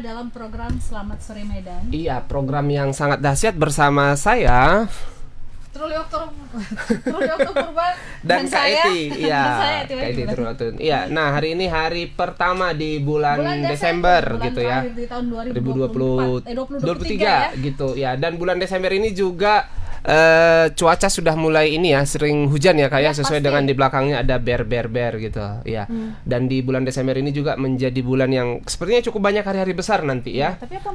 dalam program Selamat Sore Medan. Iya, program yang sangat dahsyat bersama saya Truli Oktober Purba dan Kak saya. Eti. Iya, Kak Eti Trulioktober. Iya, nah hari ini hari pertama di bulan Desember bulan gitu ya. di tahun 2023 gitu ya. Dan bulan Desember ini juga cuaca sudah mulai ini ya, sering hujan ya Kak ya, sesuai pasti. dengan di belakangnya ada ber gitu ya. Dan di bulan Desember ini juga menjadi bulan yang sepertinya cukup banyak hari-hari besar nanti ya. Tapi apa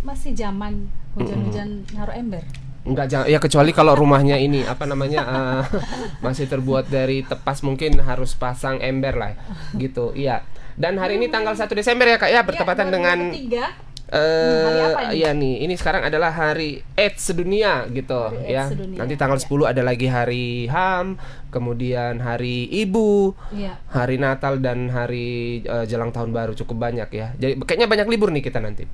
masih zaman hujan-hujan naruh ember? Enggak, jangan ya, kecuali kalau rumahnya ini apa namanya masih terbuat dari tepas, mungkin harus pasang ember lah gitu. Iya. Dan hari ini tanggal 1 Desember ya Kak ya, bertepatan dengan hari apa ini? iya nih, ini sekarang adalah hari AIDS sedunia gitu Hari ya. AIDS sedunia, Nanti tanggal ya. 10 ada lagi hari HAM, kemudian hari Ibu, Iya. hari Natal dan hari jelang tahun baru, cukup banyak ya. Jadi kayaknya banyak libur nih kita nanti.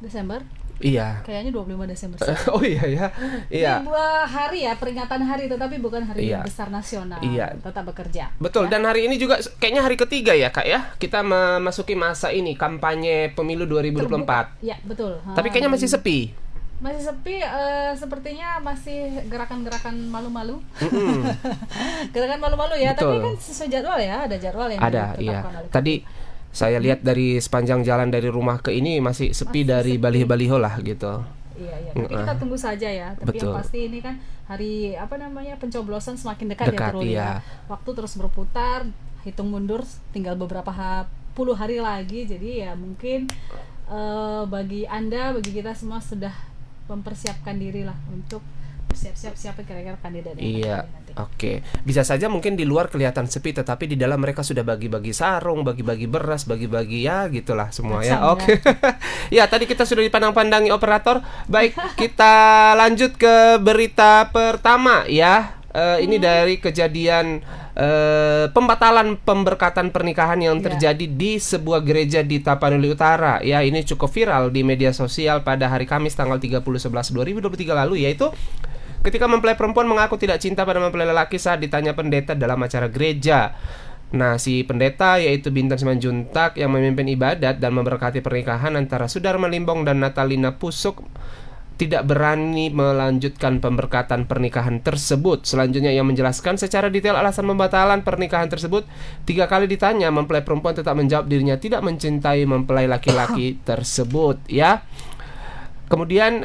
Desember? Iya. Kayaknya 25 Desember. Oh iya ya. Iya. Ini buah hari ya, peringatan hari, tetapi bukan hari Iya. besar nasional. Iya. Tetap bekerja. Betul, ya. dan hari ini juga kayaknya hari ketiga ya Kak ya, kita memasuki masa ini kampanye pemilu 2024. Ya, betul. Tapi kayaknya masih sepi. Masih sepi, sepertinya masih gerakan-gerakan malu-malu. Gerakan malu-malu ya, Betul. tapi kan sesuai jadwal ya, ada jadwal yang Ada, iya. ditetapkan oleh Tadi saya lihat dari sepanjang jalan dari rumah ke ini masih sepi dari baliho-baliho lah gitu. Iya. Tapi kita tunggu saja ya. Tapi Betul. yang pasti ini kan hari pencoblosan semakin dekat ya, Truli iya. ya. Waktu terus berputar, hitung mundur, tinggal beberapa puluh hari lagi. Jadi ya mungkin bagi kita semua sudah mempersiapkan diri lah untuk siap-siap siapa kira-kira kandidat yang Iya, akan nanti. oke. Bisa saja mungkin di luar kelihatan sepi, tetapi di dalam mereka sudah bagi-bagi sarung, bagi-bagi beras, bagi-bagi ya gitulah semua ya. Macam, Oke. Ya, tadi kita sudah dipandang-pandangi operator. Baik, kita lanjut ke berita pertama ya. Ini dari kejadian pembatalan pemberkatan pernikahan yang terjadi di sebuah gereja di Tapanuli Utara. Ya, ini cukup viral di media sosial pada hari Kamis tanggal 30/11/2023 lalu, yaitu ketika mempelai perempuan mengaku tidak cinta pada mempelai lelaki saat ditanya pendeta dalam acara gereja. Nah, si pendeta yaitu Bintang Simanjuntak yang memimpin ibadat dan memberkati pernikahan antara Sudarma Limbong dan Natalina Pusuk tidak berani melanjutkan pemberkatan pernikahan tersebut. Selanjutnya ia menjelaskan secara detail alasan pembatalan pernikahan tersebut. 3 kali ditanya, mempelai perempuan tetap menjawab dirinya tidak mencintai mempelai laki-laki tersebut ya. Kemudian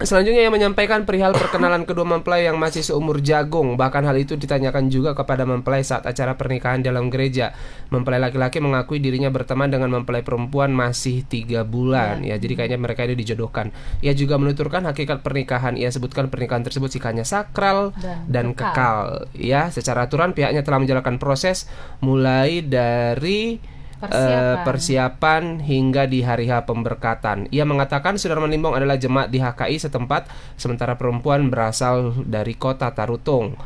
selanjutnya ia menyampaikan perihal perkenalan kedua mempelai yang masih seumur jagung. Bahkan hal itu ditanyakan juga kepada mempelai saat acara pernikahan dalam gereja. Mempelai laki-laki mengakui dirinya berteman dengan mempelai perempuan masih 3 bulan ya. Jadi kayaknya mereka ini dijodohkan. Ia juga menuturkan hakikat pernikahan. Ia sebutkan pernikahan tersebut sifatnya sakral dan kekal ya. Secara aturan pihaknya telah menjalankan proses mulai dari persiapan hingga di hari H pemberkatan. Ia mengatakan Sudarman Limbong adalah jemaat di HKI setempat, sementara perempuan berasal dari kota Tarutung.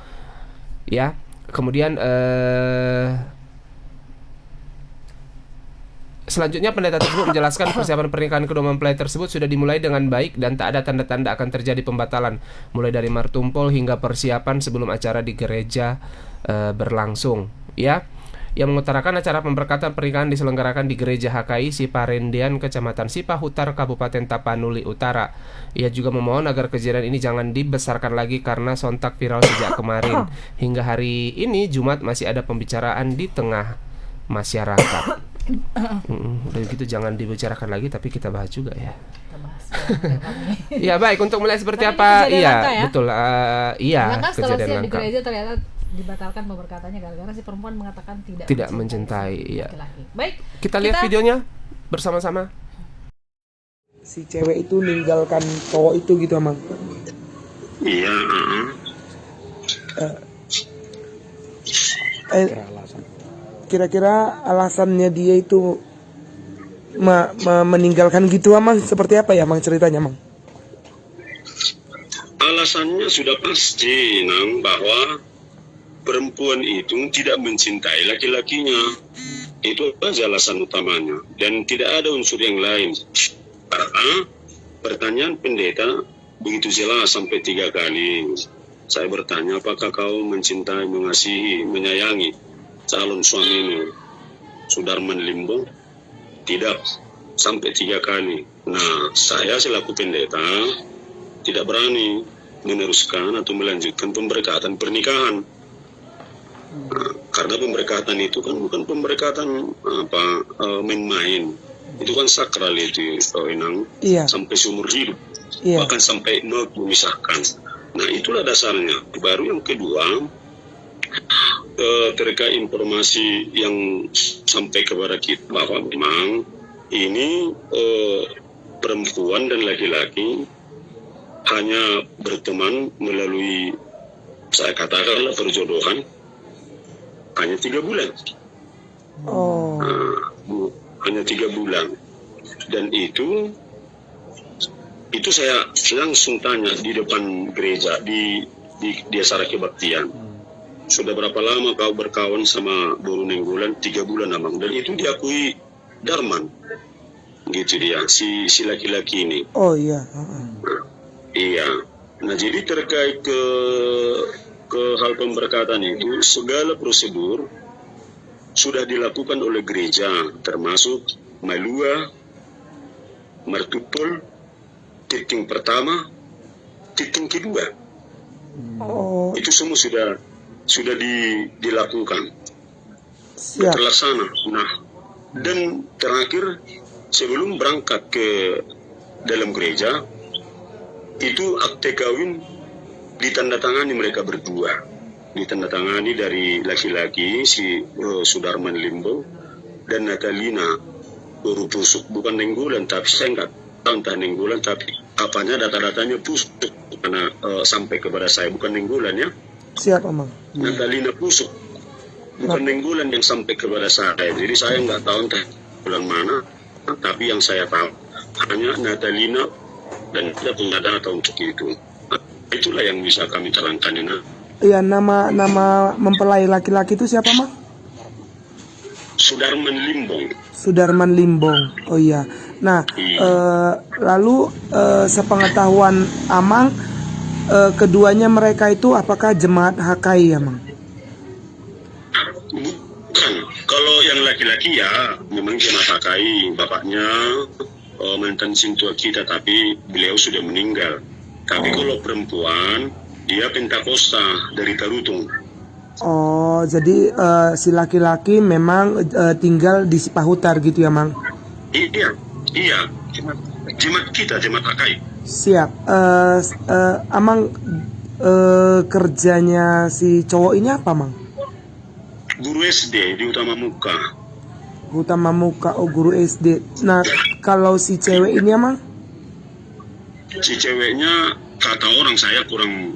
Ya, kemudian selanjutnya pendeta tersebut menjelaskan persiapan pernikahan kedua mempelai tersebut sudah dimulai dengan baik dan tak ada tanda-tanda akan terjadi pembatalan, mulai dari martumpol hingga persiapan sebelum acara di gereja berlangsung. Ya. Yang mengutarakan acara pemberkatan pernikahan diselenggarakan di Gereja HKI Siparendean, Kecamatan Sipahutar, Kabupaten Tapanuli Utara. Ia juga memohon agar kejadian ini jangan dibesarkan lagi karena sontak viral sejak kemarin. Hingga hari ini Jumat masih ada pembicaraan di tengah masyarakat. Udah gitu jangan dibicarakan lagi, tapi kita bahas juga ya. Ya baik, untuk mulai seperti apa? Iya, betul. Iya, kejadian langka. Di gereja ternyata dibatalkan pemberkatannya gara-gara si perempuan mengatakan tidak mencintai laki-laki. Baik, kita lihat videonya bersama-sama. Si cewek itu ninggalkan cowok itu gitu, Mang. Iya. Kira-kira alasannya dia itu meninggalkan gitu, Mang, seperti apa ya, Mang, ceritanya, Mang? Alasannya sudah pasti, Nang, bahwa perempuan itu tidak mencintai laki-lakinya. Itu aja alasan utamanya. Dan tidak ada unsur yang lain. Karena pertanyaan pendeta begitu jelas sampai 3 kali. Saya bertanya, apakah kau mencintai, mengasihi, menyayangi calon suamimu, Sudarman Limbong? tidak sampai 3 kali. Nah, saya selaku pendeta tidak berani meneruskan atau melanjutkan pemberkatan pernikahan. Nah, karena pemberkatan itu kan bukan pemberkatan main-main. Itu kan sakral itu, Inang. Iya. Sampai seumur hidup. Iya. Bahkan sampai maut memisahkan. Nah, itulah dasarnya. Baru yang kedua, terkait informasi yang sampai kepada kita bahwa memang ini perempuan dan laki-laki hanya berteman melalui, saya katakanlah, perjodohan hanya 3 bulan. Oh. Hanya 3 bulan. Dan itu saya langsung tanya di depan gereja di acara kebaktian. Sudah berapa lama kau berkawan sama Boru Nenggolan? 3 bulan, Abang. Dan itu diakui Darman. Gitu dia, si laki-laki ini. Oh iya. Iya. Nah, jadi terkait ke hal pemberkatan itu, segala prosedur sudah dilakukan oleh gereja, termasuk Malua, Martupol, titik pertama, titik kedua. Oh. Itu semua sudah dilakukan, Siap. terlaksana. Nah, dan terakhir sebelum berangkat ke dalam gereja, itu akte kawin ditandatangani mereka berdua. Ditandatangani dari laki-laki si Sudarman Limbo dan Natalina Boru Pusuk. Bukan Nenggolan, tapi saya nggak tahu entah Nenggolan, tapi apanya data-datanya Pusuk karena sampai kepada saya, bukan Nenggolan ya. Siap, Amang. Natalina Pusuk, bukan Nenggolan yang sampai kepada saya. Jadi saya nggak tahu entah bulan mana, tapi yang saya tahu hanya Natalina dan tidak punya data untuk itu. Nah, itulah yang bisa kami terangkan ini. Iya, nama mempelai laki-laki itu siapa, Mang? Sudarman Limbong. Sudarman Limbong. Oh iya. Nah, lalu sepengetahuan Amang, keduanya mereka itu apakah jemaat HKI ya, Mang? Bukan. Kalau yang laki-laki ya memang jemaat HKI. Bapaknya mantan sintua kita, tapi beliau sudah meninggal. Tapi kalau perempuan, dia Pentakosta dari Tarutung. Oh, jadi si laki-laki memang tinggal di Sipahutar gitu ya, Mang? Iya. Jemaat kita, jemaat HKI. Siap. Amang, kerjanya si cowok ini apa, Mang? Guru SD di Utama Muka. Utama Muka, oh guru SD. Nah, kalau si cewek ini, Amang? Si ceweknya, kata orang, saya kurang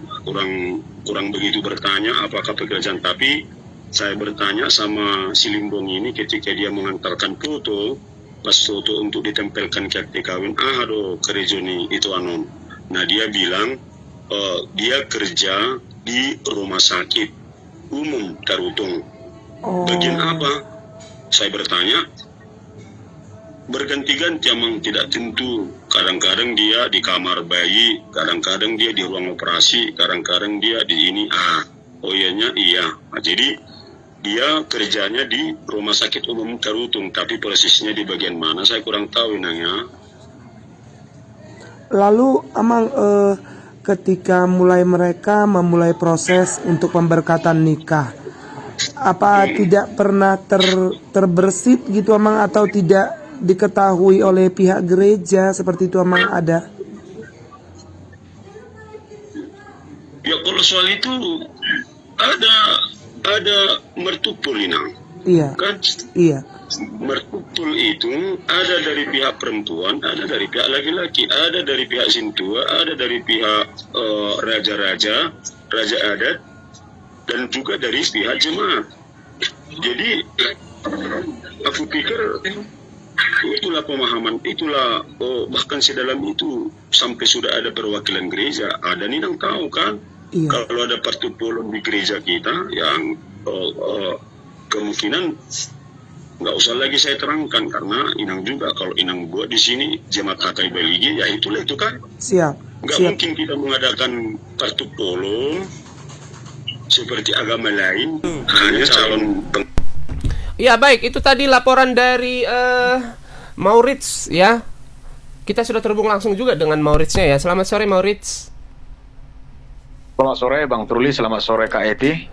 begitu bertanya apakah pekerjaan, tapi saya bertanya sama si Limbong ini ketika dia mengantarkan foto, pas foto untuk ditempelkan ke akte kawin, aduh kerja nih itu anon. Nah, dia bilang dia kerja di rumah sakit umum Tarutung. Bagian apa? Saya bertanya, berganti-ganti, emang tidak tentu. Kadang-kadang dia di kamar bayi, kadang-kadang dia di ruang operasi, kadang-kadang dia di ini. Oh iyanya iya. Nah, jadi dia kerjanya di rumah sakit umum Tarutung, tapi persisnya di bagian mana saya kurang tahu nanya. Lalu Amang, ketika mereka memulai proses untuk pemberkatan nikah, apa tidak pernah terbersit gitu, Amang, atau tidak diketahui oleh pihak gereja seperti itu, Amang, ada? Ya kalau soal itu ada mertupul ini. Iya. Kan? Iya. Mertupul itu ada dari pihak perempuan, ada dari pihak laki-laki, ada dari pihak sintua, ada dari pihak raja-raja, raja adat, dan juga dari pihak jemaat. Jadi aku pikir itulah pemahaman, itulah bahkan sedalam itu sampai sudah ada perwakilan gereja. Ada nih yang tahu kan, Iya. kalau ada pertupulan di gereja kita yang kemungkinan nggak usah lagi saya terangkan, karena Inang juga kalau Inang buat di sini jemaat HKI Baligi, ya itulah itu kan. Siap. Nggak mungkin kita mengadakan pertupulan seperti agama lain hanya calon. Ya baik, itu tadi laporan dari Maurits ya. Kita sudah terhubung langsung juga dengan Mauritsnya ya. Selamat sore Maurits. Selamat sore Bang Truli, selamat sore Kak Eti,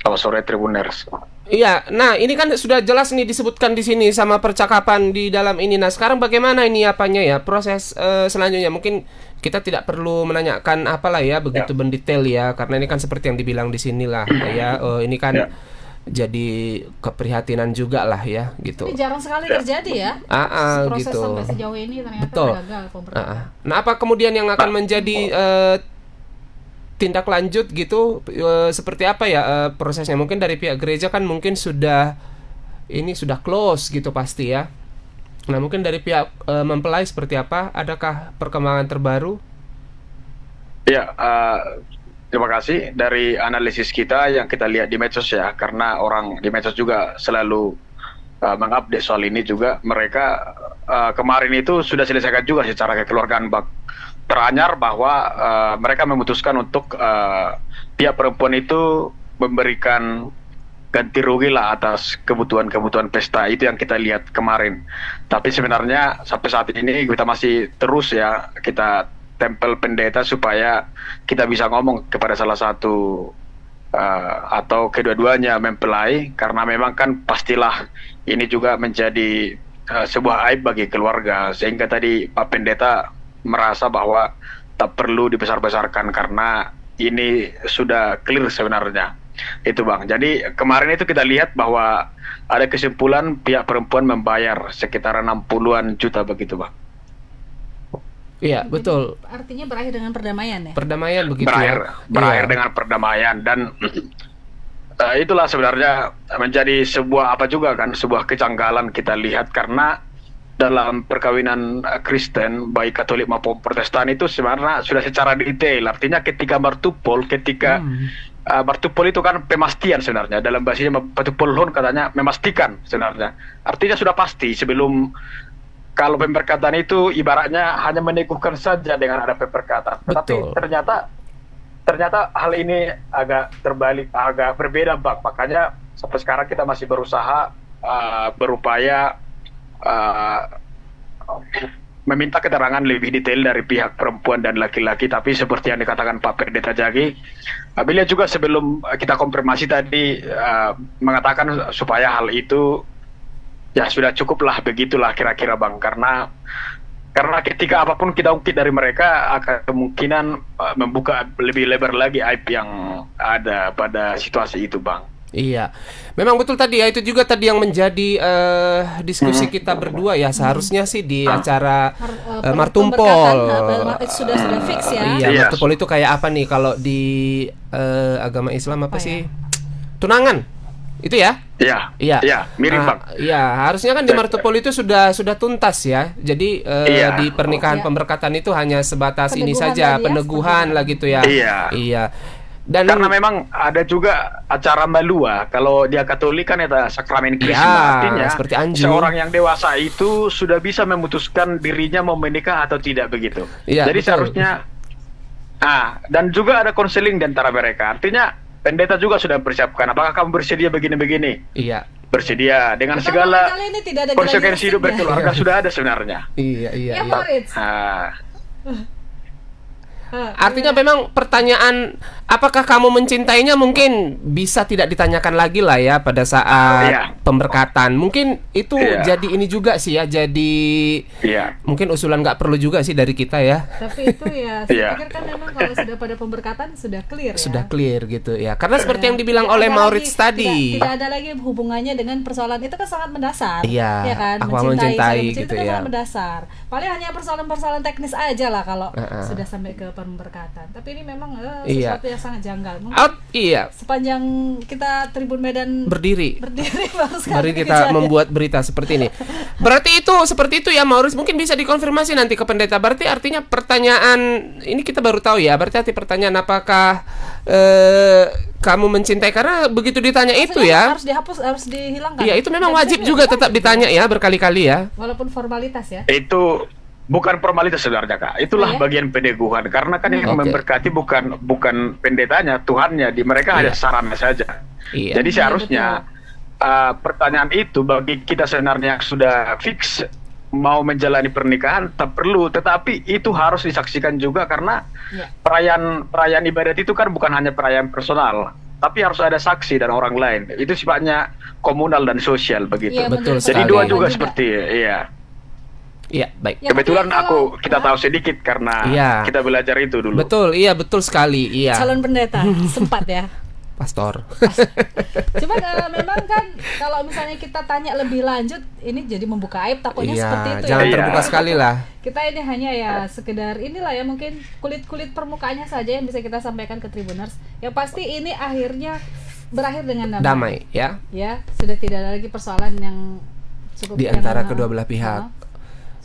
selamat sore Tribuners. Iya, nah ini kan sudah jelas nih disebutkan di sini sama percakapan di dalam ini. Nah sekarang bagaimana ini apanya ya proses selanjutnya? Mungkin kita tidak perlu menanyakan apalah ya begitu mendetail ya, karena ini kan seperti yang dibilang di sini lah ya. Ini kan jadi keprihatinan juga lah ya gitu. Ini jarang sekali terjadi ya. Proses gitu. sampai sejauh ini ternyata Betul. gagal pemberkatan. Nah apa kemudian yang akan menjadi tindak lanjut gitu, seperti apa ya prosesnya? Mungkin dari pihak gereja kan mungkin sudah close gitu pasti ya. Nah mungkin dari pihak mempelai seperti apa? Adakah perkembangan terbaru? Ya, terima kasih. Dari analisis kita yang kita lihat di medsos ya, karena orang di medsos juga selalu mengupdate soal ini juga. Mereka kemarin itu sudah selesaikan juga secara kekeluargaan Bang. Teranyar bahwa mereka memutuskan untuk pihak perempuan itu memberikan ganti rugi lah atas kebutuhan-kebutuhan pesta. Itu yang kita lihat kemarin. Tapi sebenarnya sampai saat ini kita masih terus ya, kita tempel pendeta supaya kita bisa ngomong kepada salah satu atau kedua-duanya mempelai, karena memang kan pastilah ini juga menjadi sebuah aib bagi keluarga, sehingga tadi Pak Pendeta merasa bahwa tak perlu dibesar-besarkan karena ini sudah clear sebenarnya. Itu Bang. Jadi kemarin itu kita lihat bahwa ada kesimpulan pihak perempuan membayar sekitar 60-an juta begitu Bang. Iya, Jadi, betul. artinya berakhir dengan perdamaian ya? Perdamaian begitu berakhir dengan perdamaian, dan itulah sebenarnya menjadi sebuah apa juga kan, sebuah kejanggalan kita lihat, karena dalam perkawinan Kristen baik Katolik maupun Protestan itu sebenarnya sudah secara detail. Artinya ketika martupol martupol itu kan pemastian sebenarnya, dalam bahasanya martupolon katanya memastikan sebenarnya. Artinya sudah pasti sebelum. Kalau pemberkatan itu ibaratnya hanya meneguhkan saja dengan ada pemberkatan. Tetapi ternyata hal ini agak terbalik, agak berbeda Bang. Makanya sampai sekarang kita masih berusaha berupaya meminta keterangan lebih detail dari pihak perempuan dan laki-laki. Tapi seperti yang dikatakan Pak Pendeta Jagi, beliau juga sebelum kita konfirmasi tadi mengatakan supaya hal itu ya sudah cukuplah, begitulah kira-kira Bang, karena ketika apapun kita ungkit dari mereka akan kemungkinan membuka lebih lebar lagi aib yang ada pada situasi itu Bang. Iya, memang betul tadi ya, itu juga tadi yang menjadi diskusi kita berdua ya, seharusnya sih di acara Martumpol. Sudah fix ya. Iya, Martumpol itu kayak apa nih kalau di agama Islam apa sih? Tunangan. Itu ya? Iya, mirip Bang. Iya, harusnya kan di Martupol itu sudah tuntas ya. Jadi di pernikahan pemberkatan itu hanya sebatas ini saja, peneguhan lah gitu ya. Iya. Dan karena memang ada juga acara malua. Kalau dia Katolik kan itu sakramen krisma, artinya seperti anjing. Seorang yang dewasa itu sudah bisa memutuskan dirinya mau menikah atau tidak begitu. Iya, jadi betul. seharusnya dan juga ada konseling di antara mereka. Artinya pendeta juga sudah persiapkan. Apakah kamu bersedia begini-begini? Iya. Bersedia dengan segala konsekuensi hidup berkeluarga sudah ada sebenarnya. Iya. Moritz. Artinya memang pertanyaan apakah kamu mencintainya mungkin bisa tidak ditanyakan lagi lah ya pada saat pemberkatan. Mungkin itu jadi ini juga sih ya, jadi mungkin usulan nggak perlu juga sih dari kita ya. Tapi itu ya, saya pikir kan memang kalau sudah pada pemberkatan sudah clear ya. Sudah clear gitu ya. Karena seperti yang dibilang oleh Maurits tadi. Tidak ada lagi hubungannya dengan persoalan itu kan sangat mendasar. Iya, ya kan? aku mencintai itu gitu kan ya. sangat mendasar. Paling hanya persoalan-persoalan teknis aja lah kalau sudah sampai ke pemberkatan. Tapi ini memang sesuatu yang sangat janggal. Mungkin sepanjang kita Tribun Medan berdiri baru sekali mari kita membuat berita seperti ini. Berarti itu seperti itu ya Maurits, mungkin bisa dikonfirmasi nanti ke pendeta. Berarti artinya pertanyaan ini kita baru tahu ya. Berarti arti pertanyaan apakah kamu mencintai, karena begitu ditanya itu ya harus dihapus, harus dihilangkan. Iya, itu memang wajib juga tetap ditanya ya berkali-kali ya. Walaupun formalitas ya. Itu bukan formalitas sebenarnya Kak. Itulah bagian peneguhan, karena kan yang memberkati bukan pendetanya, Tuhannya. Di mereka ada sarannya saja. Jadi seharusnya pertanyaan itu bagi kita sebenarnya sudah fix mau menjalani pernikahan tak perlu, tetapi itu harus disaksikan juga karena Ya. perayaan ibadat itu kan bukan hanya perayaan personal, tapi harus ada saksi dan orang lain. Itu sifatnya komunal dan sosial begitu. Iya, Betul menurut Jadi sekali. dua saya juga seperti iya. Iya, baik. Ya, Kebetulan tapi kalau- kita tahu sedikit karena Iya. kita belajar itu dulu. Betul, iya betul sekali. Iya. calon pendeta sempat ya. Pastor. Cuma memang kan kalau misalnya kita tanya lebih lanjut, ini jadi membuka aib takutnya Iya, seperti itu jangan ya. terbuka Iya. sekali lah. Kita ini hanya ya sekedar inilah ya, mungkin kulit-kulit permukaannya saja yang bisa kita sampaikan ke Tribuners. Yang pasti ini akhirnya berakhir dengan damai. Damai, ya. Ya, sudah tidak ada lagi persoalan yang cukup Di yang antara lama. kedua belah pihak.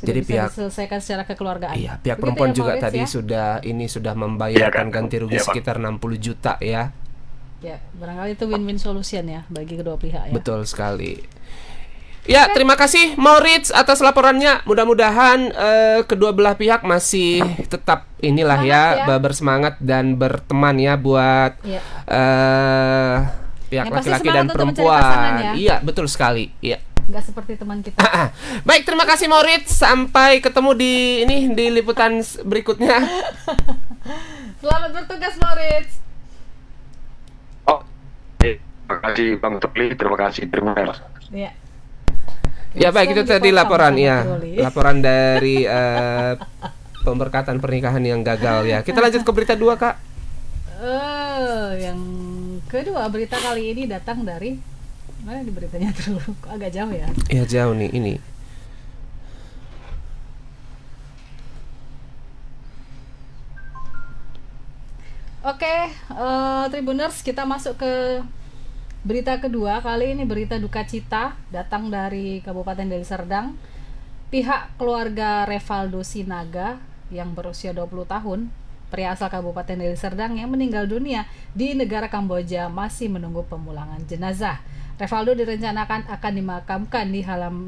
Sudah Jadi bisa pihak- diselesaikan secara kekeluargaan. Iya, pihak Begitu perempuan ya, juga Maurits, tadi ya? sudah membayarkan Iya, Kak. ganti rugi Iya, Pak. sekitar 60 juta ya. Ya, barangkali itu win-win solution ya bagi kedua pihak ya. Betul sekali. Ya, terima kasih Maurits atas laporannya. Mudah-mudahan kedua belah pihak masih tetap inilah Semangat ya. bersemangat dan berteman ya buat Iya. pihak Yang pasti laki-laki semangat dan untuk mencari perempuan. pasangan ya. Iya, betul sekali. Iya. Nggak seperti teman kita. Baik, terima kasih Maurits. Sampai ketemu di liputan berikutnya. Selamat bertugas Maurits. Oh, terima kasih Bang Tepli, terima kasih Tribuners. Iya. Ya baik, itu tadi Dipotong laporan sama ya, Truli. laporan dari pemberkatan pernikahan yang gagal ya. Kita lanjut ke berita 2 Kak. Yang kedua berita kali ini datang dari mana di beritanya dulu? Kok agak jauh ya? Ya jauh nih ini. Oke, Tribuners, kita masuk ke berita kedua. Kali ini berita duka cita datang dari Kabupaten Deli Serdang. Pihak keluarga Revaldo Sinaga yang berusia 20 tahun, pria asal Kabupaten Deli Serdang yang meninggal dunia di negara Kamboja masih menunggu pemulangan jenazah. Revaldo direncanakan akan dimakamkan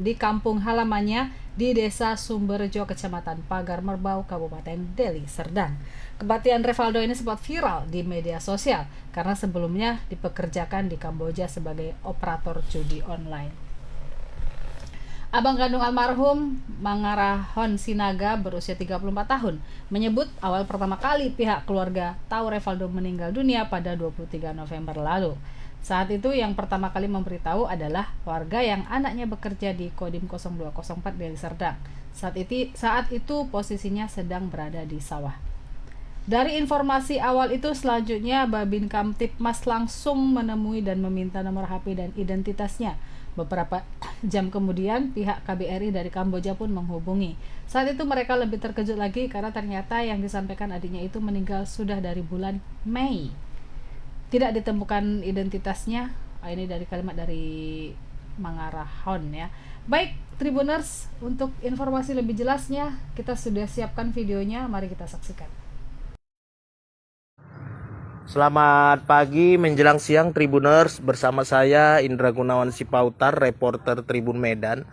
di kampung halamannya di Desa Sumberjo, Kecamatan Pagar Merbau, Kabupaten Deli Serdang. Kematian Revaldo ini sempat viral di media sosial karena sebelumnya dipekerjakan di Kamboja sebagai operator judi online. Abang kandung almarhum, Mangarahon Sinaga, berusia 34 tahun, menyebut awal pertama kali pihak keluarga tahu Revaldo meninggal dunia pada 23 November lalu. Saat itu yang pertama kali memberitahu adalah warga yang anaknya bekerja di Kodim 0204 Deli Serdang. Saat itu posisinya sedang berada di sawah. Dari informasi awal itu, selanjutnya Babin Kamtipmas langsung menemui dan meminta nomor HP dan identitasnya. Beberapa jam kemudian, pihak KBRI dari Kamboja pun menghubungi. Saat itu mereka lebih terkejut lagi karena ternyata yang disampaikan adiknya itu meninggal sudah dari bulan Mei. Tidak ditemukan identitasnya. Ini dari kalimat dari Mangarahon ya. Baik, Tribuners, untuk informasi lebih jelasnya kita sudah siapkan videonya, mari kita saksikan. Selamat pagi menjelang siang Tribuners, bersama saya Indra Gunawan Sipautar, reporter Tribun Medan.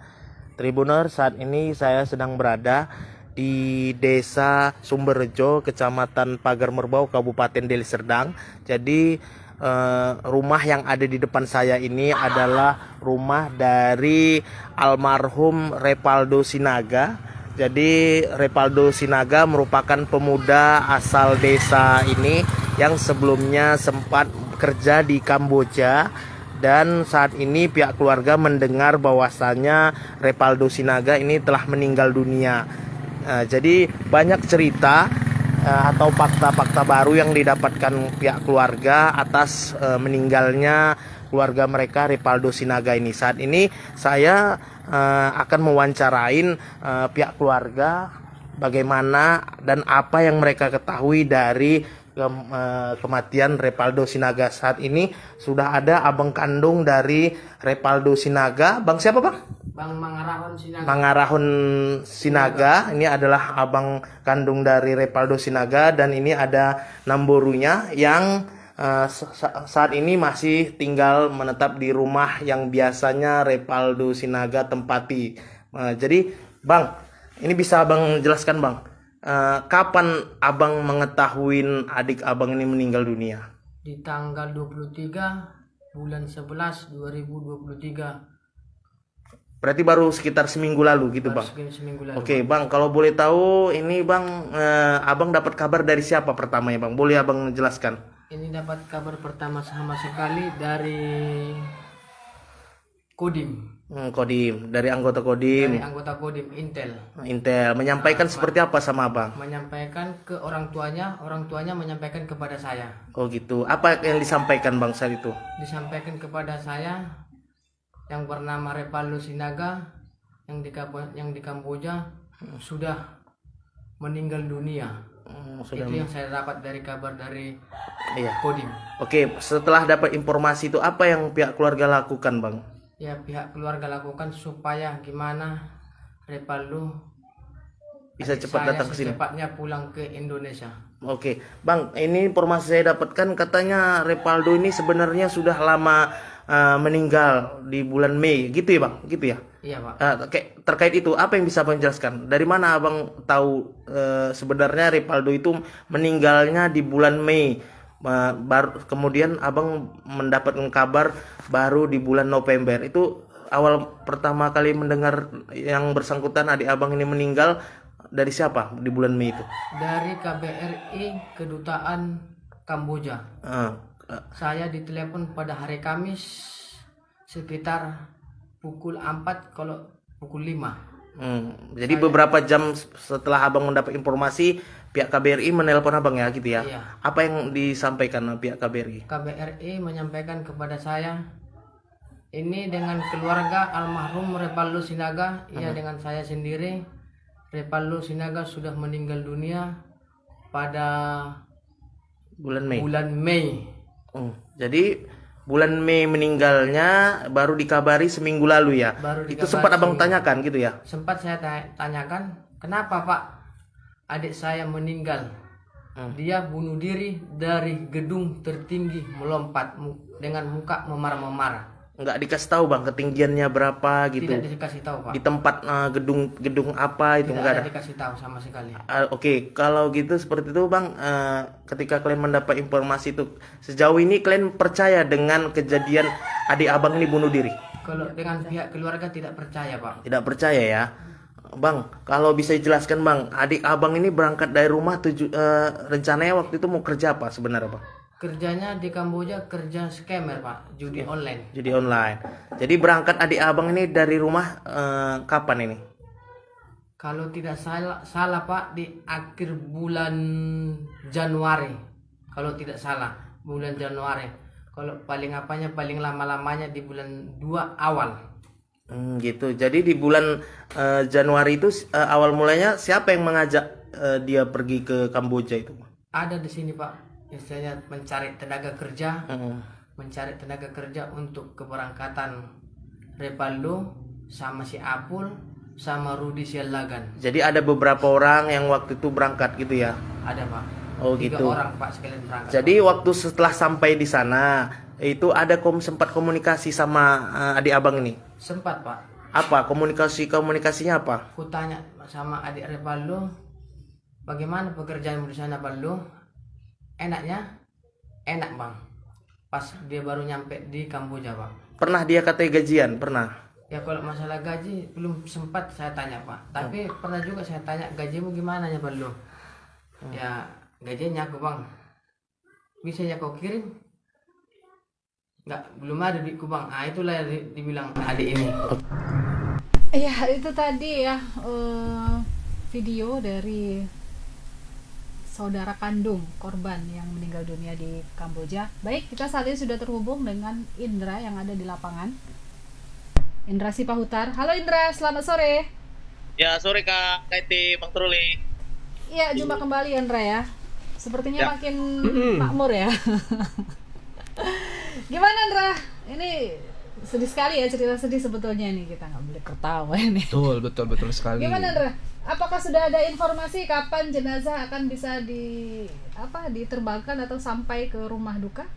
Tribuners, saat ini saya sedang berada di Desa Sumberjo, Kecamatan Pagar Merbau, Kabupaten Deli Serdang. Jadi rumah yang ada di depan saya ini adalah rumah dari almarhum Revaldo Sinaga. Jadi Revaldo Sinaga merupakan pemuda asal desa ini yang sebelumnya sempat bekerja di Kamboja, dan saat ini pihak keluarga mendengar bahwasannya Revaldo Sinaga ini telah meninggal dunia. Jadi banyak cerita atau fakta-fakta baru yang didapatkan pihak keluarga atas meninggalnya keluarga mereka Revaldo Sinaga ini. Saat ini saya akan mewawancarain pihak keluarga bagaimana dan apa yang mereka ketahui dari kematian Revaldo Sinaga. Saat ini sudah ada abang kandung dari Revaldo Sinaga. Bang siapa bang? Bang Mangarahon Sinaga. Mangarahon Sinaga. Ini adalah abang kandung dari Revaldo Sinaga, dan ini ada namborunya yang saat ini masih tinggal menetap di rumah yang biasanya Revaldo Sinaga tempati. Jadi bang, ini bisa abang jelaskan bang, kapan abang mengetahui adik abang ini meninggal dunia? Di tanggal 23 bulan 11 2023. Berarti baru sekitar seminggu lalu gitu, Bang. Seminggu lalu. Oke, Bang, kalau boleh tahu ini Bang, Abang dapat kabar dari siapa pertamanya, Bang? Boleh Abang jelaskan? Ini dapat kabar pertama sama sekali dari Kodim. Kodim, dari anggota Dari Kodim, anggota Kodim Intel. Intel menyampaikan seperti apa sama Abang? Menyampaikan ke orang tuanya menyampaikan kepada saya. Oh gitu. Apa yang disampaikan Bang saat itu? Disampaikan kepada saya yang bernama Revaldo Sinaga yang di Kamboja sudah meninggal dunia. Sudah. Itu yang saya dapat dari kabar dari Iya. Kodim. Oke, setelah dapat informasi itu apa yang pihak keluarga lakukan, Bang? Ya, pihak keluarga lakukan supaya gimana Revaldo Bisa adik cepat saya datang ke sini. secepatnya pulang ke Indonesia. Oke, Bang, ini informasi saya dapatkan katanya Revaldo ini sebenarnya sudah lama meninggal di bulan Mei, gitu ya, Bang? Gitu ya? Iya, Pak. Terkait itu, apa yang bisa Abang jelaskan? Dari mana Abang tahu sebenarnya Revaldo itu meninggalnya di bulan Mei? Baru kemudian Abang mendapatkan kabar baru di bulan November. Itu awal pertama kali mendengar yang bersangkutan adik Abang ini meninggal dari siapa di bulan Mei itu? Dari KBRI Kedutaan Kamboja. Saya ditelepon pada hari Kamis sekitar pukul 4 kalau pukul 5. Jadi beberapa jam setelah Abang mendapat informasi, pihak KBRI menelpon Abang ya gitu ya? Iya. Apa yang disampaikan pihak KBRI? KBRI menyampaikan kepada saya ini dengan keluarga almarhum Revaldo Sinaga, ia dengan saya sendiri. Revaldo Sinaga sudah meninggal dunia pada Bulan Mei. bulan Mei. Jadi bulan Mei meninggalnya baru dikabari seminggu lalu ya? Baru Itu dikabari sempat Abang seminggu. tanyakan gitu ya? Sempat saya tanyakan, kenapa Pak adik saya meninggal? Dia bunuh diri dari gedung tertinggi melompat dengan muka memar-memar. Nggak dikasih tahu Bang ketinggiannya berapa gitu? Tidak dikasih tahu Pak. Di tempat gedung apa itu Tidak nggak ada ada? dikasih tahu sama sekali. Oke, kalau gitu seperti itu Bang, ketika kalian mendapat informasi itu, sejauh ini kalian percaya dengan kejadian adik Abang ini bunuh diri? Kalau dengan pihak keluarga tidak percaya Pak. Tidak percaya ya? Bang, kalau bisa dijelaskan Bang, adik Abang ini berangkat dari rumah rencananya waktu itu mau kerja apa sebenarnya Bang? Kerjanya di Kamboja kerja scammer Pak, judi online. Judi online. Jadi berangkat adik Abang ini dari rumah kapan ini? Kalau tidak salah Pak di akhir bulan Januari. Kalau tidak salah bulan Januari. Kalau paling lama-lamanya di bulan 2 awal. Gitu. Jadi di bulan Januari itu awal mulanya siapa yang mengajak dia pergi ke Kamboja itu? Ada di sini Pak. Istilahnya mencari tenaga kerja. Mencari tenaga kerja untuk keberangkatan Revaldo sama si Apul sama Rudi Sialagan. Jadi ada beberapa orang yang waktu itu berangkat gitu ya? Ada Pak. Oh 3 gitu. orang Pak sekalian berangkat. Jadi waktu setelah sampai di sana itu ada sempat komunikasi sama adik Abang ini? Sempat Pak. Apa komunikasinya apa? Aku tanya sama adik Revaldo, bagaimana pekerjaanmu di sana Valdo? Enaknya? Enak Bang. Pas dia baru nyampe di Kamboja Pak. Pernah dia katanya gajian? Pernah? Ya kalau masalah gaji belum sempat saya tanya Pak. Tapi pernah juga saya tanya gajimu gimana ya Valdo? Ya gajinya aku Bang. Bisa ya kau kirim? Enggak, belum ada duitku Bang. Ah itulah yang dibilang adik ini. Iya, itu tadi ya video dari saudara kandung korban yang meninggal dunia di Kamboja. Baik, kita saat ini sudah terhubung dengan Indra yang ada di lapangan. Indra Sipahutar. Halo Indra, selamat sore. Ya, sore Kak Kaiti, Bang Truli. Iya, jumpa kembali Indra ya. Sepertinya Ya. makin makmur ya. Gimana Indra? Ini sedih sekali ya, cerita sedih sebetulnya nih, kita nggak boleh ketawa ini. Betul sekali. Gimana Indra? Apakah sudah ada informasi kapan jenazah akan bisa diterbangkan atau sampai ke rumah duka?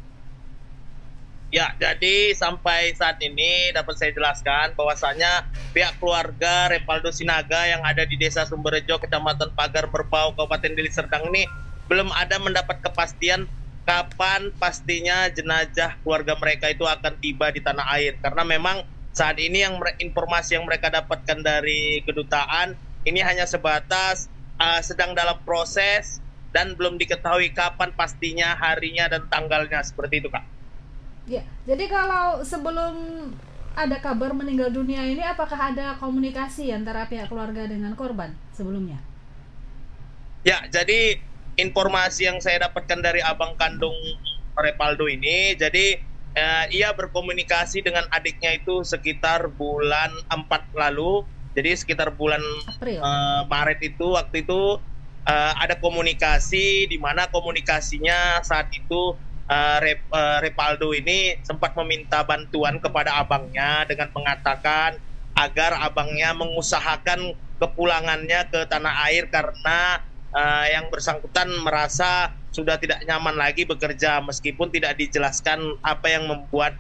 Ya, jadi sampai saat ini dapat saya jelaskan bahwasanya pihak keluarga Revaldo Sinaga yang ada di Desa Sumberjo, Kecamatan Pagar Merbau, Kabupaten Deli Serdang ini belum ada mendapat kepastian kapan pastinya jenazah keluarga mereka itu akan tiba di tanah air, karena memang saat ini informasi yang mereka dapatkan dari kedutaan ini hanya sebatas sedang dalam proses dan belum diketahui kapan pastinya harinya dan tanggalnya, seperti itu Kak. Ya, jadi kalau sebelum ada kabar meninggal dunia ini, apakah ada komunikasi antara pihak keluarga dengan korban sebelumnya? Ya, jadi informasi yang saya dapatkan dari abang kandung Repaldo ini, jadi ia berkomunikasi dengan adiknya itu sekitar bulan 4 lalu. Jadi sekitar bulan April. Maret itu, waktu itu ada komunikasi, di mana komunikasinya saat itu Repaldo ini sempat meminta bantuan kepada abangnya dengan mengatakan agar abangnya mengusahakan kepulangannya ke tanah air karena yang bersangkutan merasa sudah tidak nyaman lagi bekerja, meskipun tidak dijelaskan apa yang membuat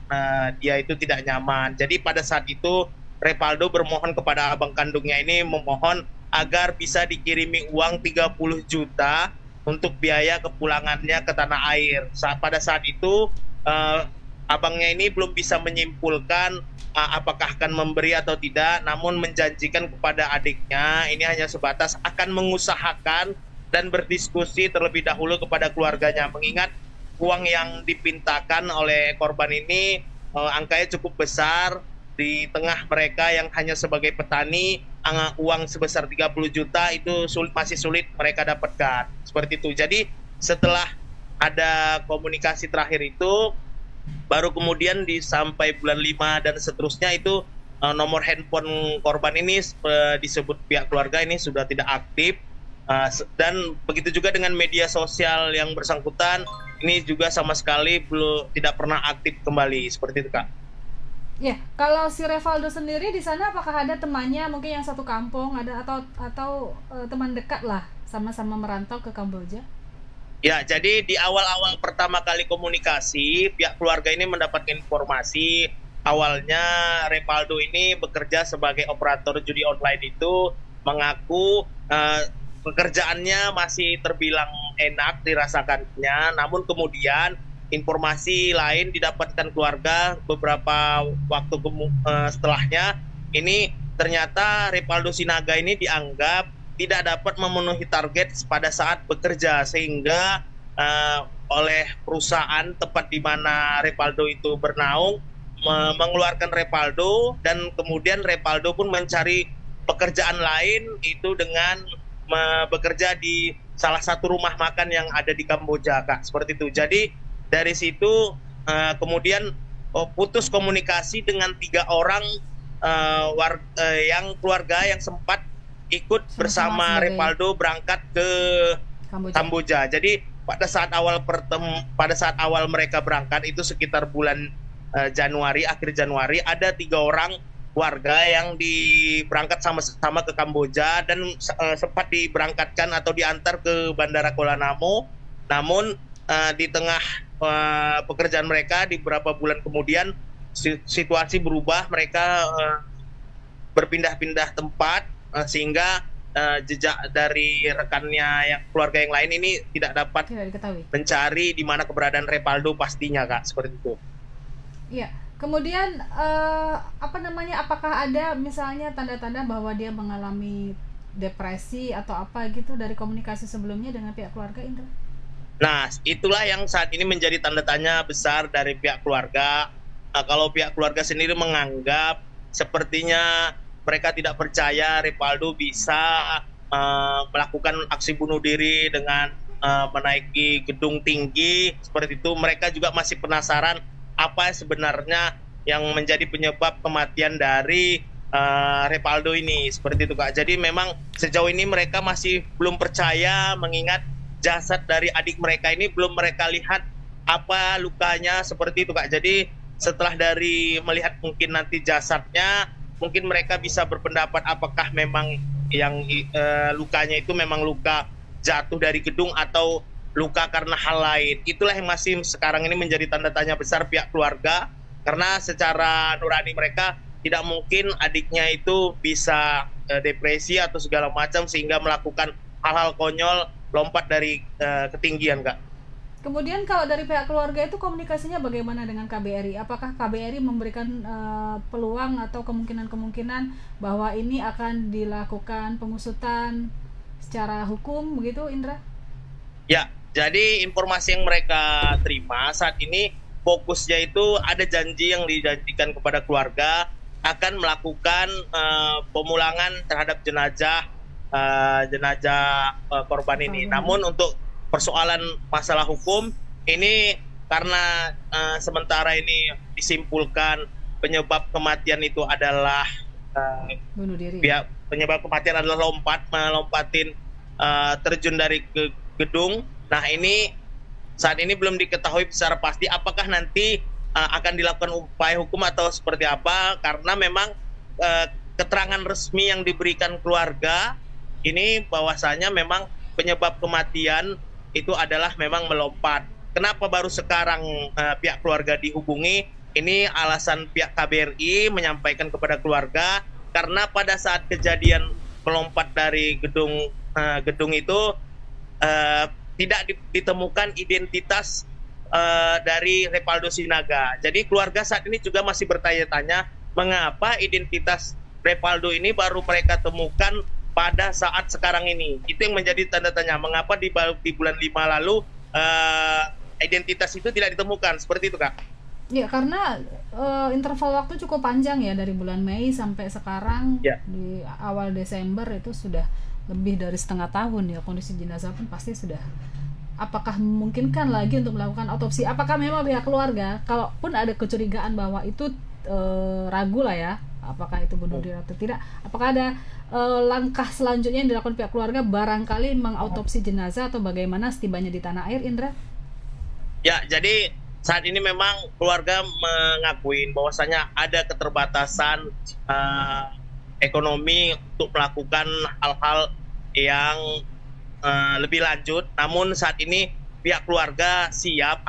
dia itu tidak nyaman. Jadi pada saat itu Repaldo bermohon kepada abang kandungnya ini, memohon agar bisa dikirimi uang 30 juta untuk biaya kepulangannya ke tanah air. Pada saat itu abangnya ini belum bisa menyimpulkan apakah akan memberi atau tidak, namun menjanjikan kepada adiknya ini hanya sebatas akan mengusahakan dan berdiskusi terlebih dahulu kepada keluarganya, mengingat uang yang dipintakan oleh korban ini angkanya cukup besar. Di tengah mereka yang hanya sebagai petani, uang sebesar 30 juta itu masih sulit mereka dapatkan. Seperti itu. Jadi setelah ada komunikasi terakhir itu, baru kemudian sampai bulan 5 dan seterusnya itu nomor handphone korban ini disebut pihak keluarga ini sudah tidak aktif. Dan begitu juga dengan media sosial yang bersangkutan ini juga sama sekali tidak pernah aktif kembali. Seperti itu Kak. Ya, kalau si Revaldo sendiri di sana apakah ada temannya mungkin yang satu kampung, ada atau teman dekat lah sama-sama merantau ke Kamboja? Ya, jadi di awal-awal pertama kali komunikasi, pihak keluarga ini mendapat informasi awalnya Repaldo ini bekerja sebagai operator judi online itu, mengaku pekerjaannya masih terbilang enak dirasakannya, namun kemudian informasi lain didapatkan keluarga beberapa waktu setelahnya, ini ternyata Repaldo Sinaga ini dianggap tidak dapat memenuhi target pada saat bekerja, sehingga oleh perusahaan tempat di mana Repaldo itu bernaung mengeluarkan Repaldo, dan kemudian Repaldo pun mencari pekerjaan lain itu dengan bekerja di salah satu rumah makan yang ada di Kamboja Kak, seperti itu. Jadi dari situ kemudian putus komunikasi dengan 3 orang yang keluarga yang sempat ikut bersama Repaldo berangkat ke Kamboja. Jadi pada saat awal mereka berangkat itu sekitar bulan Januari, akhir Januari, ada 3 orang warga yang berangkat sama-sama ke Kamboja dan sempat diberangkatkan atau diantar ke Bandara Kuala Namu. Namun di tengah pekerjaan mereka di beberapa bulan kemudian situasi berubah, mereka berpindah-pindah tempat sehingga jejak dari rekannya yang keluarga yang lain ini tidak dapat mencari di mana keberadaan Repaldo pastinya Kak, seperti itu. Iya. Kemudian apakah ada misalnya tanda-tanda bahwa dia mengalami depresi atau apa gitu dari komunikasi sebelumnya dengan pihak keluarga, Indra? Nah, itulah yang saat ini menjadi tanda tanya besar dari pihak keluarga. Kalau pihak keluarga sendiri menganggap sepertinya mereka tidak percaya Repaldo bisa melakukan aksi bunuh diri dengan menaiki gedung tinggi seperti itu. Mereka juga masih penasaran apa sebenarnya yang menjadi penyebab kematian dari Repaldo ini, seperti itu Kak. Jadi memang sejauh ini mereka masih belum percaya, mengingat jasad dari adik mereka ini belum mereka lihat apa lukanya, seperti itu Kak. Jadi setelah dari melihat mungkin nanti jasadnya, mungkin mereka bisa berpendapat apakah memang yang lukanya itu memang luka jatuh dari gedung atau luka karena hal lain. Itulah yang masih sekarang ini menjadi tanda tanya besar pihak keluarga, karena secara nurani mereka tidak mungkin adiknya itu bisa depresi atau segala macam sehingga melakukan hal-hal konyol, lompat dari ketinggian Kak. Kemudian kalau dari pihak keluarga itu komunikasinya bagaimana dengan KBRI? Apakah KBRI memberikan peluang atau kemungkinan-kemungkinan bahwa ini akan dilakukan pengusutan secara hukum begitu, Indra? Ya, jadi informasi yang mereka terima saat ini fokusnya itu ada janji yang dijanjikan kepada keluarga akan melakukan pemulangan terhadap jenazah korban ini. Namun untuk persoalan masalah hukum ini karena sementara ini disimpulkan penyebab kematian itu adalah Bunuh diri. penyebab kematian adalah melompatin terjun dari gedung. Nah, ini saat ini belum diketahui secara pasti apakah nanti akan dilakukan upaya hukum atau seperti apa, karena memang keterangan resmi yang diberikan keluarga ini bahwasanya memang penyebab kematian itu adalah memang melompat. Kenapa baru sekarang pihak keluarga dihubungi? Ini alasan pihak KBRI menyampaikan kepada keluarga karena pada saat kejadian melompat dari gedung itu tidak ditemukan identitas dari Repaldo Sinaga. Jadi keluarga saat ini juga masih bertanya-tanya mengapa identitas Repaldo ini baru mereka temukan pada saat sekarang ini. Itu yang menjadi tanda tanya, mengapa di bulan 5 lalu identitas itu tidak ditemukan, seperti itu, Kak? Ya, karena interval waktu cukup panjang ya, dari bulan Mei sampai sekarang ya. Di awal Desember itu sudah lebih dari setengah tahun ya. Kondisi jenazah pun pasti sudah, apakah memungkinkan lagi untuk melakukan otopsi? Apakah memang pihak keluarga, kalaupun ada kecurigaan bahwa itu ragu lah ya, apakah itu bunuh diri atau tidak, apakah ada langkah selanjutnya yang dilakukan pihak keluarga barangkali mengautopsi jenazah atau bagaimana setibanya di tanah air, Indra? Ya, jadi saat ini memang keluarga mengakuin bahwasanya ada keterbatasan ekonomi untuk melakukan hal-hal yang lebih lanjut. Namun saat ini pihak keluarga siap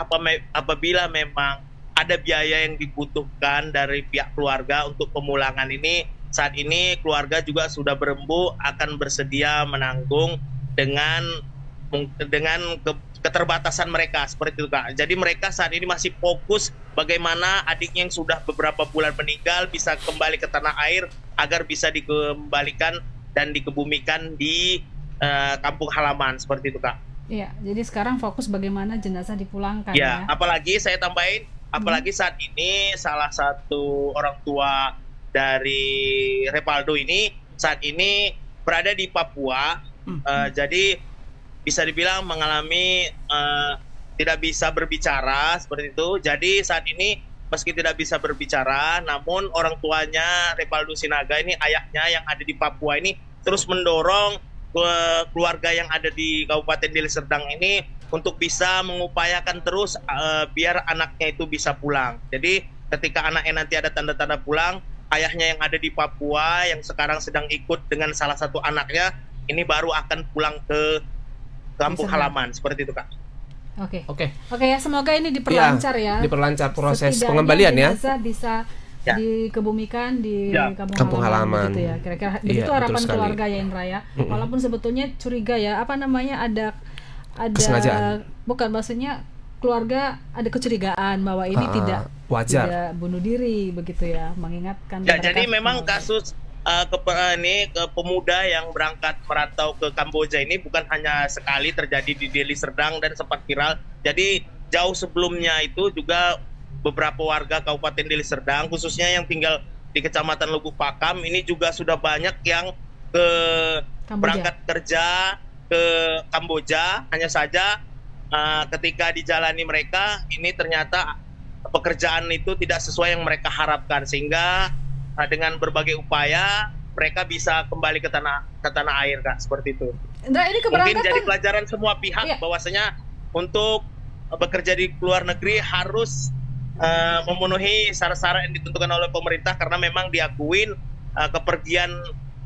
apabila memang ada biaya yang dibutuhkan dari pihak keluarga untuk pemulangan ini. Saat ini keluarga juga sudah berembuk akan bersedia menanggung dengan keterbatasan mereka, seperti itu, Kak. Jadi mereka saat ini masih fokus bagaimana adiknya yang sudah beberapa bulan meninggal bisa kembali ke tanah air agar bisa dikembalikan dan dikebumikan di kampung halaman, seperti itu, Kak. Iya, jadi sekarang fokus bagaimana jenazah dipulangkan ya. Apalagi saya tambahin, apalagi saat ini salah satu orang tua dari Repaldo ini saat ini berada di Papua, jadi bisa dibilang mengalami tidak bisa berbicara, seperti itu. Jadi saat ini meski tidak bisa berbicara, namun orang tuanya Repaldo Sinaga ini, ayahnya yang ada di Papua ini terus mendorong keluarga yang ada di Kabupaten Deli Serdang ini untuk bisa mengupayakan terus biar anaknya itu bisa pulang. Jadi ketika anaknya nanti ada tanda-tanda pulang, ayahnya yang ada di Papua yang sekarang sedang ikut dengan salah satu anaknya ini baru akan pulang ke kampung halaman, seperti itu, Kak. Oke ya, semoga ini diperlancar ya. Diperlancar proses setidaknya pengembalian ya. Bisa dikebumikan di kampung halaman gitu ya. Kira-kira begitu harapan keluarga ya, Indra ya. Walaupun sebetulnya curiga ya, ada kesengajaan. Bukan, maksudnya keluarga ada kecurigaan bahwa ini tidak bunuh diri begitu ya, mengingatkan jadi memang kasus pemuda yang berangkat merantau ke Kamboja ini bukan hanya sekali terjadi di Deli Serdang dan sempat viral. Jadi jauh sebelumnya itu juga beberapa warga Kabupaten Deli Serdang, khususnya yang tinggal di Kecamatan Lubuk Pakam, ini juga sudah banyak yang berangkat kerja ke Kamboja. Hanya saja ketika dijalani mereka, ini ternyata pekerjaan itu tidak sesuai yang mereka harapkan, sehingga dengan berbagai upaya mereka bisa kembali ke tanah air, Kak, seperti itu. Indra, ini mungkin jadi pelajaran semua pihak bahwasanya untuk bekerja di luar negeri harus memenuhi syarat-syarat yang ditentukan oleh pemerintah, karena memang diakuin kepergian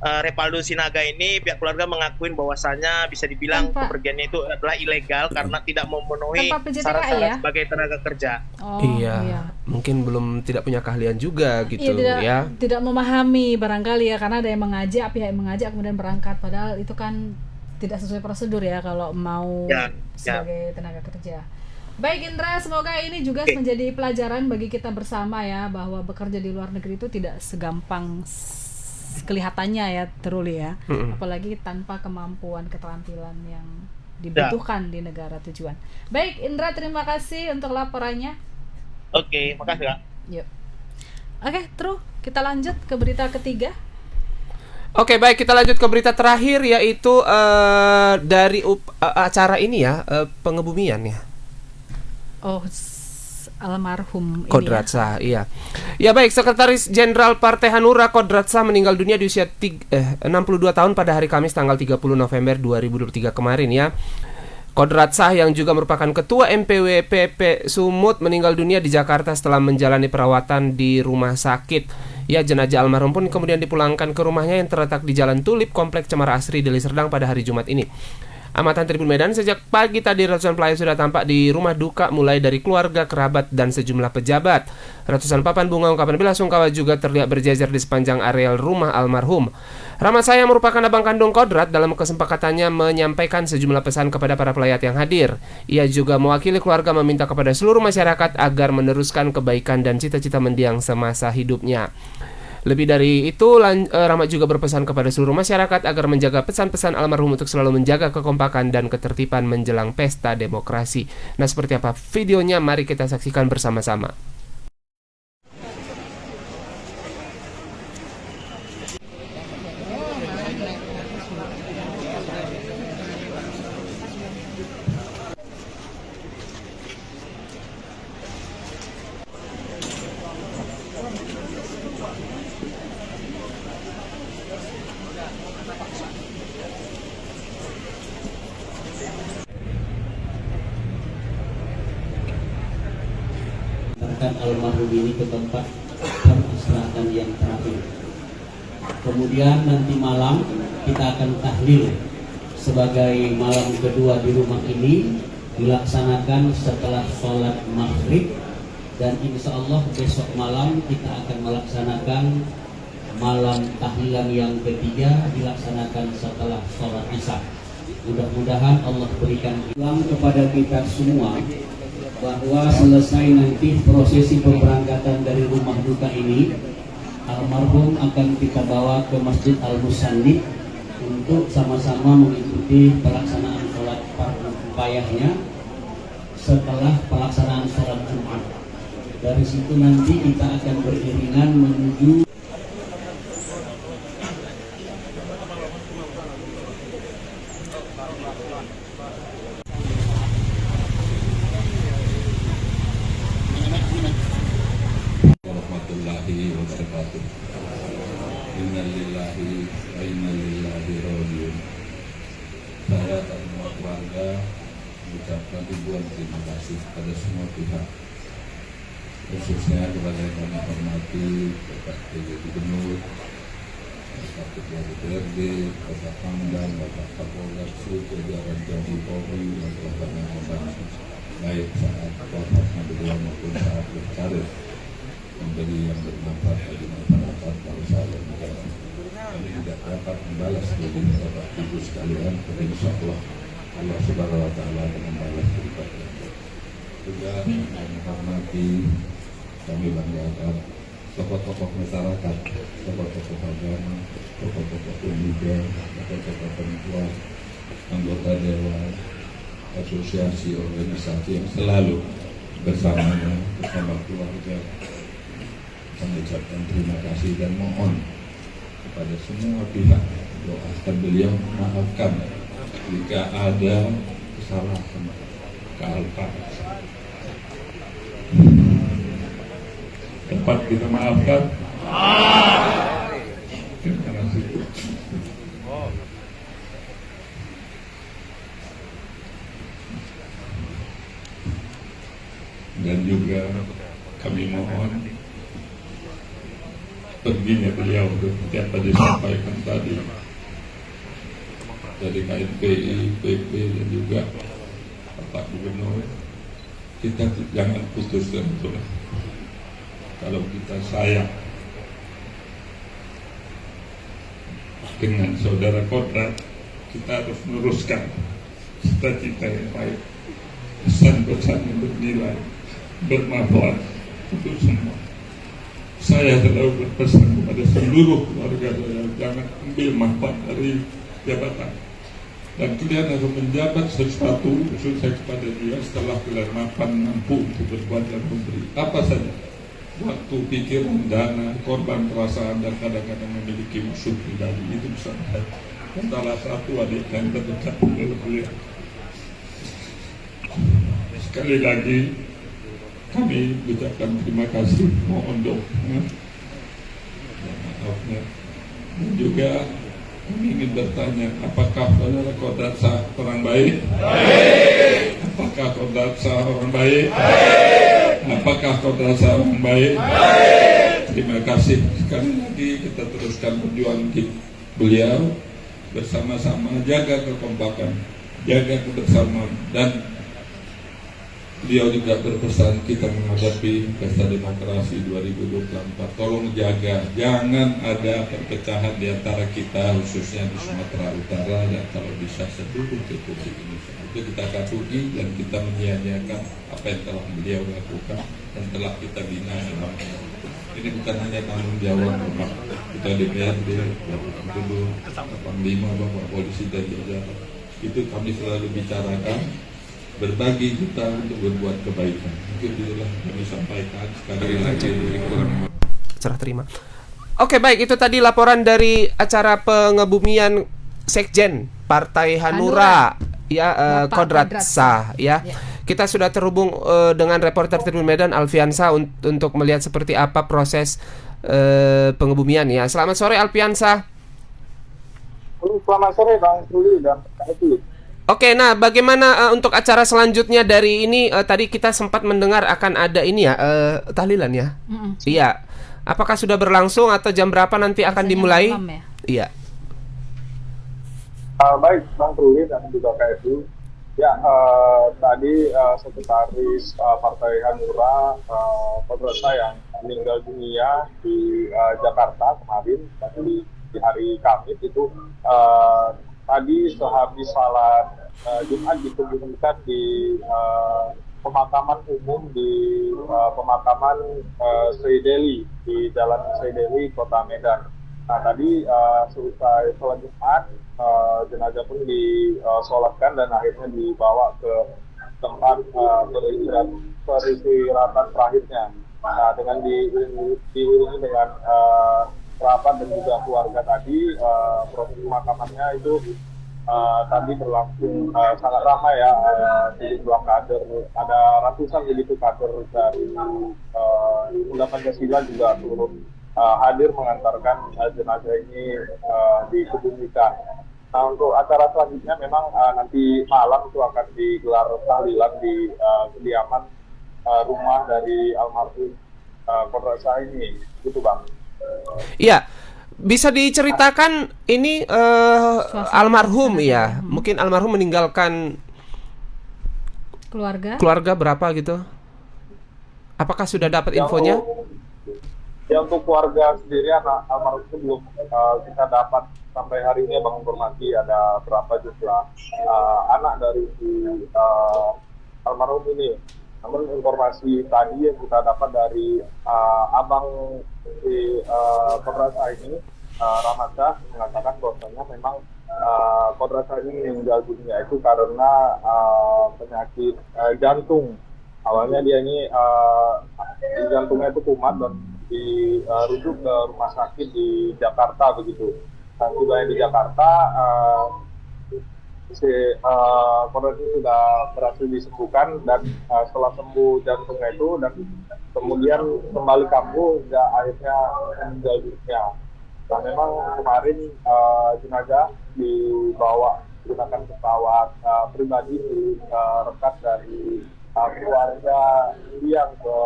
Repaldo Sinaga ini, pihak keluarga mengakuin bahwasanya bisa dibilang kepergiannya itu adalah ilegal karena tidak memenuhi syarat-syarat sebagai tenaga kerja. Mungkin tidak punya keahlian juga gitu tidak memahami barangkali ya, karena ada yang mengajak, pihak yang mengajak kemudian berangkat, padahal itu kan tidak sesuai prosedur ya kalau mau sebagai tenaga kerja. Baik Indra, semoga ini juga menjadi pelajaran bagi kita bersama ya, bahwa bekerja di luar negeri itu tidak segampang kelihatannya ya, Truli ya. Apalagi tanpa kemampuan, keterampilan yang dibutuhkan di negara tujuan. Baik Indra, terima kasih untuk laporannya. Oke, makasih Kak. Yuk. Oke, Tru, kita lanjut ke berita ketiga. Oke, baik, kita lanjut ke berita terakhir, yaitu dari acara ini ya, pengebumian ya. Oh, almarhum Kodrat ini Shah, iya. Ya baik, Sekretaris Jenderal Partai Hanura Kodrat Shah meninggal dunia di usia 62 tahun pada hari Kamis tanggal 30 November 2023 kemarin ya. Kodrat Shah yang juga merupakan Ketua MPW PP Sumut meninggal dunia di Jakarta setelah menjalani perawatan di rumah sakit. Ya, jenazah almarhum pun kemudian dipulangkan ke rumahnya yang terletak di Jalan Tulip, Komplek Cemara Asri, Deli Serdang pada hari Jumat ini. Amatan Tribun Medan, sejak pagi tadi ratusan pelayat sudah tampak di rumah duka, mulai dari keluarga, kerabat, dan sejumlah pejabat. Ratusan papan bunga ungkapan bela sungkawa juga terlihat berjejer di sepanjang areal rumah almarhum. Rahmat Saya merupakan abang kandung Kodrat, dalam kesepakatannya menyampaikan sejumlah pesan kepada para pelayat yang hadir. Ia juga mewakili keluarga meminta kepada seluruh masyarakat agar meneruskan kebaikan dan cita-cita mendiang semasa hidupnya. Lebih dari itu, Rahmat juga berpesan kepada seluruh masyarakat agar menjaga pesan-pesan almarhum untuk selalu menjaga kekompakan dan ketertiban menjelang pesta demokrasi. Nah, seperti apa videonya? Mari kita saksikan bersama-sama. Almarhum ini ke tempat peristirahatan yang terakhir. Kemudian nanti malam kita akan tahlil sebagai malam kedua di rumah ini, dilaksanakan setelah sholat maghrib, dan insya Allah besok malam kita akan melaksanakan malam tahlilan yang ketiga, dilaksanakan setelah sholat isya. Mudah-mudahan Allah berikan ilham kepada kita semua bahwa selesai nanti prosesi pemberangkatan dari rumah duka ini, almarhum akan kita bawa ke Masjid Al-Musannif untuk sama-sama mengikuti pelaksanaan sholat payahnya setelah pelaksanaan sholat Jumat. Dari situ nanti kita akan beriringan menuju Innalillahi wa inna ilaihi raji'un. Saya dan semua keluarga mengucapkan ribuan terima kasih pada semua pihak, khususnya kepada yang kami hormati Bapak PJ Gubernur, Bapak Ketua DPRD, Bapak Pangdam, Bapak Kapolda, seluruh jajaran Jambi Polri yang telah kami membantu baik saat wafatnya beliau maupun saat berkarir menjadi yang bermanfaat bagi masyarakat bangsa dan negara. Kami tidak dapat membalas bagi Bapak Ibu sekalian, tapi insya Allah Allah Subhanahu Wa Taala akan membalas berikutnya. Juga kami hormati, kami banggakan tokoh-tokoh masyarakat, tokoh-tokoh agama, tokoh-tokoh pemuda, tokoh-tokoh perempuan, anggota dewan, asosiasi, organisasi yang selalu bersamanya bersama keluarga. Kami ucapkan terima kasih dan mohon kepada semua pihak doakan beliau, maafkan jika ada kesalahan, kealpaan. Tempat kita maafkan. Terima kasih. Dan juga kami mohon perginya beliau seperti apa disampaikan tadi dari KNPI, PP dan juga Bapak Gubernur, kita jangan putus silaturahmi. Kalau kita sayang dengan saudara Kodrat, kita harus meneruskan cita-cita yang baik. pesan-pesan yang bernilai, bermanfaat untuk semua. Saya selalu berpesan kepada seluruh keluarga saya, jangan ambil manfaat dari jabatan. Dan kalian harus menjabat sesuatu, khusus saya kepada dia, setelah kalian mampu untuk berbuat dan memberi apa saja. Waktu, pikiran, dana, korban perasaan, dan kadang-kadang memiliki musuh pribadi, itu bisa saya. Dan salah satu adik yang terdekat oleh beliau. Sekali lagi kami ucapkan terima kasih, mohon doanya dan maafnya. Dan juga kami ingin bertanya, apakah saudara Kodratsa orang baik? Baik. Apakah Kodratsa orang baik? Baik. Apakah Kodratsa orang baik? Baik. Terima kasih. Sekali lagi kita teruskan perjuangan beliau bersama-sama, jaga kekompakan, jaga kebersamaan, dan beliau juga berpesan kita menghadapi pesta demokrasi 2024. Tolong jaga, jangan ada perpecahan di antara kita, khususnya di Sumatera Utara, dan kalau bisa seluruh Republik Indonesia. Itu kita katuhi dan kita menyia-nyiakan apa yang telah beliau lakukan dan telah kita bina selama ini. Ini bukan hanya tanggung jawab Bapak kita DPRD, Bapak Gubernur, Panglima, Bapak Polisi dan jajaran. Itu kami selalu bicarakan. Berbagi kita untuk berbuat kebaikan. Mungkin itulah kami sampaikan sekali lagi. Serah terima. Oke, baik, itu tadi laporan dari acara pengebumian Sekjen Partai Hanura. Ya, Kodratsa ya. Kita sudah terhubung dengan reporter Tribun Medan Alfiansa untuk melihat seperti apa proses pengebumian ya. Selamat sore Alfiansa. Selamat sore Bang Ruli dan Kak Eti. Oke, nah bagaimana untuk acara selanjutnya dari ini? Tadi kita sempat mendengar akan ada ini ya, tahlilan ya? Iya. Apakah sudah berlangsung atau jam berapa nanti akan dimulai? Iya. Baik, Bang Ruli dan juga Kak Eti. Ya, tadi Sekretaris Partai Hanura, Kodratsa yang meninggal dunia di Jakarta kemarin, di hari Kamis itu tadi sehabis salat Jumat dikumpulkan di pemakaman umum di pemakaman Srideli di Jalan Srideli, Kota Medan. Nah tadi selesai sholat Jumat, jenazah pun disolatkan dan akhirnya dibawa ke tempat peristirahatan terakhirnya. Nah dengan diiringi dengan kerabat dan juga keluarga tadi, proses pemakamannya itu tadi berlangsung sangat ramai ya, sejumlah kader, ada ratusan begitu kader dari Muda Pancasila juga turut hadir mengantarkan jenazah ini dikebumikan. Nah untuk acara selanjutnya memang nanti malam itu akan digelar tahlilan di kediaman rumah dari almarhum Kodratsa ini, gitu Bang. Iya, bisa diceritakan ini almarhum ya, mungkin almarhum meninggalkan keluarga berapa gitu? Apakah sudah dapat infonya? Ya untuk keluarga sendiri almarhum itu belum kita dapat sampai hari ini Bang, informasi ada berapa jumlah anak dari almarhum ini. Namun informasi tadi yang kita dapat dari abang si Kodratsa ini, Ramadhan, mengatakan bahwasanya memang Kodratsa ini meninggal dunia itu karena penyakit jantung. Awalnya dia ini jantungnya itu kumat dan dirujuk ke rumah sakit di Jakarta begitu. Dan tiba di Jakarta si Kodratsa sudah berhasil disembuhkan dan setelah sembuh jantungnya itu dan kemudian kembali kambuh hingga akhirnya meninggal dunia. Nah memang kemarin jenazah dibawa menggunakan pesawat pribadi rekat dari keluarga yang ke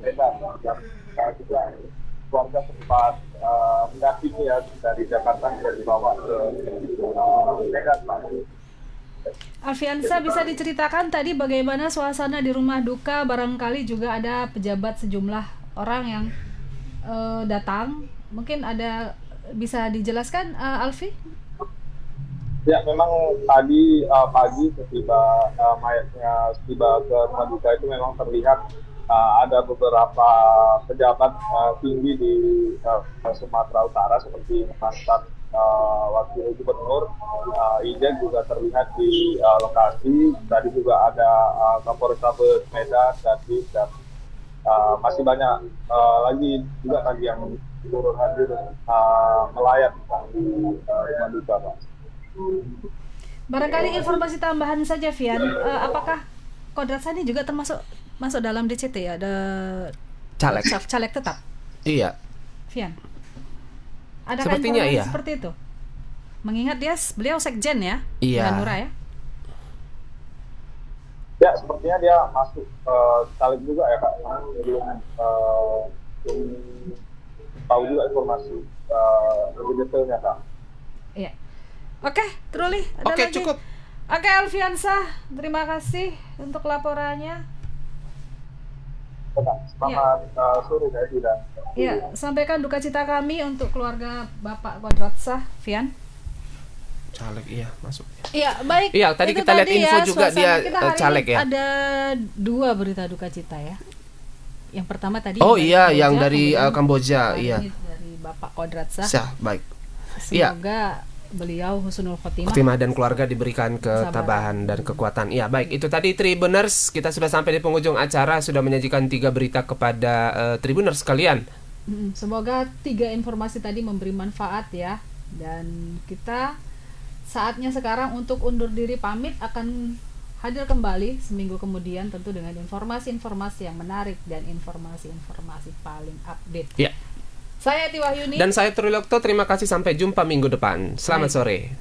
Medan dan juga keluarga sempat mendampingi ya dari Jakarta yang dibawa ke Medan. Alfiansa, bisa diceritakan tadi bagaimana suasana di rumah duka? Barangkali juga ada pejabat sejumlah orang yang datang. Mungkin ada bisa dijelaskan, Alfi? Ya, memang tadi pagi ketika mayatnya tiba ke rumah duka itu memang terlihat ada beberapa pejabat tinggi di Sumatera Utara seperti mantan wakil gubernur Ijen juga terlihat di lokasi. Tadi juga ada Kapolrestabes Medan dan masih banyak lagi juga tadi yang turun hadir melayat di rumah duka, Pak. Barangkali informasi tambahan saja, Vian. Apakah Kodrat Sani juga masuk dalam DCT ya? Ada caleg tetap? Iya. Vian. Adakah Sepertinya informasi iya. seperti itu? Mengingat beliau sekjen ya? Iya. Dengan Nura ya? Ya, sepertinya dia masuk caleg juga ya, Kak. Belum tahu juga informasi lebih detailnya, Kak. Iya. Oke, Truli, ada Oke, lagi? cukup. Oke, Alfiansah, terima kasih untuk laporannya. Selamat sore, Kak Edi. Ya, sampaikan duka cita kami untuk keluarga Bapak Kodratsah, Vian. Caleg, iya, masuk. Iya, baik. Iya, tadi Itu kita lihat info juga suasana dia kita hari caleg ini ya. Ada 2 berita duka cita ya. Yang pertama tadi Oh dari iya, Kamboja, yang dari kemudian Kamboja, hari iya. ini dari Bapak Kodratsah. Sah, baik. Iya. Semoga beliau husnul khotimah. Khotimah dan keluarga diberikan ketabahan dan kekuatan. Iya, baik. Itu tadi Tribuners, kita sudah sampai di penghujung acara, sudah menyajikan 3 berita kepada Tribuners sekalian. Semoga 3 informasi tadi memberi manfaat ya. Dan kita saatnya sekarang untuk undur diri pamit, akan hadir kembali seminggu kemudian tentu dengan informasi-informasi yang menarik dan informasi-informasi paling update. Iya. Saya Eti Wahyuni Dan saya Trulokto, terima kasih, sampai jumpa minggu depan. Selamat sore.